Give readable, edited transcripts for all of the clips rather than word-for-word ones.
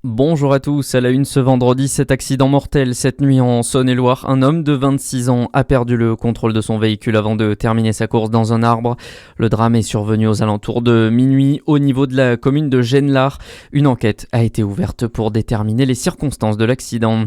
Bonjour à tous, à la une ce vendredi, cet accident mortel cette nuit en Saône-et-Loire. Un homme de 26 ans a perdu le contrôle de son véhicule avant de terminer sa course dans un arbre. Le drame est survenu aux alentours de minuit au niveau de la commune de Gennelar. Une enquête a été ouverte pour déterminer les circonstances de l'accident.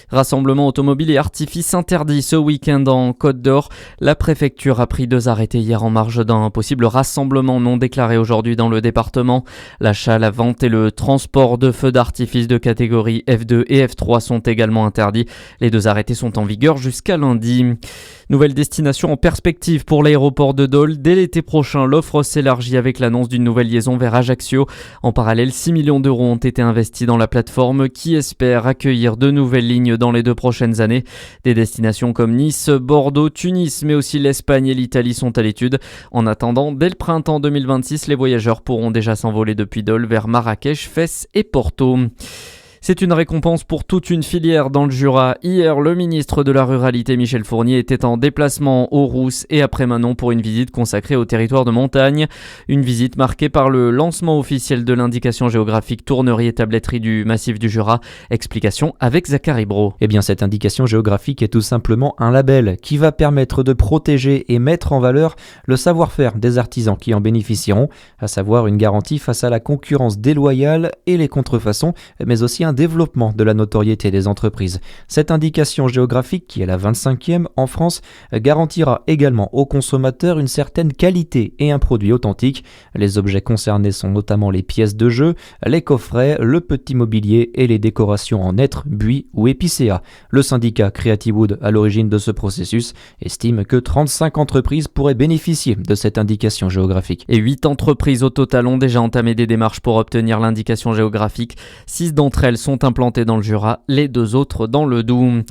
Rassemblement automobile et artifices interdits ce week-end en Côte d'Or. La préfecture a pris 2 arrêtés hier en marge d'un possible rassemblement non déclaré aujourd'hui dans le département. L'achat, la vente et le transport de feux d'artifice de catégorie F2 et F3 sont également interdits. Les 2 arrêtés sont en vigueur jusqu'à lundi. Nouvelle destination en perspective pour l'aéroport de Dole. Dès l'été prochain, l'offre s'élargit avec l'annonce d'une nouvelle liaison vers Ajaccio. En parallèle, 6 millions d'euros ont été investis dans la plateforme qui espère accueillir de nouvelles lignes dans les 2 prochaines années. Des destinations comme Nice, Bordeaux, Tunis, mais aussi l'Espagne et l'Italie sont à l'étude. En attendant, dès le printemps 2026, les voyageurs pourront déjà s'envoler depuis Dole vers Marrakech, Fès et Porto. C'est une récompense pour toute une filière dans le Jura. Hier, le ministre de la Ruralité Michel Fournier était en déplacement aux Rousses et après Manon pour une visite consacrée au territoire de montagne. Une visite marquée par le lancement officiel de l'indication géographique tournerie et tabletterie du massif du Jura. Explication avec Zachary Bro. Cette indication géographique est tout simplement un label qui va permettre de protéger et mettre en valeur le savoir-faire des artisans qui en bénéficieront, à savoir une garantie face à la concurrence déloyale et les contrefaçons, mais aussi un développement de la notoriété des entreprises. Cette indication géographique, qui est la 25e en France, garantira également aux consommateurs une certaine qualité et un produit authentique. Les objets concernés sont notamment les pièces de jeu, les coffrets, le petit mobilier et les décorations en hêtre, buis ou épicéa. Le syndicat Creative Wood, à l'origine de ce processus, estime que 35 entreprises pourraient bénéficier de cette indication géographique. Et 8 entreprises au total ont déjà entamé des démarches pour obtenir l'indication géographique. 6 d'entre elles sont implantées dans le Jura, les 2 autres dans le Doubs.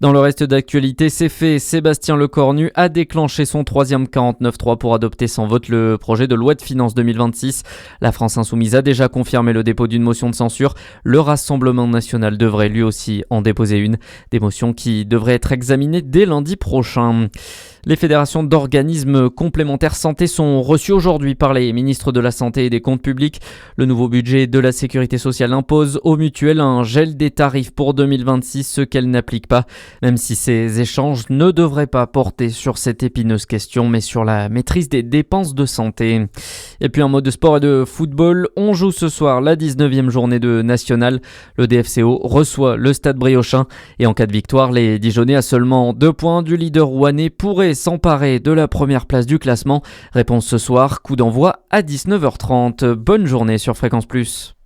Dans le reste d'actualité, c'est fait. Sébastien Lecornu a déclenché son 3e 49.3 pour adopter sans vote le projet de loi de finances 2026. La France Insoumise a déjà confirmé le dépôt d'une motion de censure. Le Rassemblement national devrait lui aussi en déposer une. Des motions qui devraient être examinées dès lundi prochain. Les fédérations d'organismes complémentaires santé sont reçues aujourd'hui par les ministres de la Santé et des Comptes publics. Le nouveau budget de la Sécurité sociale impose aux mutuelles un gel des tarifs pour 2026, ce qu'elles n'appliquent pas, même si ces échanges ne devraient pas porter sur cette épineuse question, mais sur la maîtrise des dépenses de santé. Et puis un mot de sport et de football. On joue ce soir la 19e journée de National. Le DFCO reçoit le Stade Briochin et en cas de victoire, les Dijonais à seulement 2 points du leader rouennais pourraient s'emparer de la première place du classement. Réponse ce soir, coup d'envoi à 19h30. Bonne journée sur Fréquence Plus.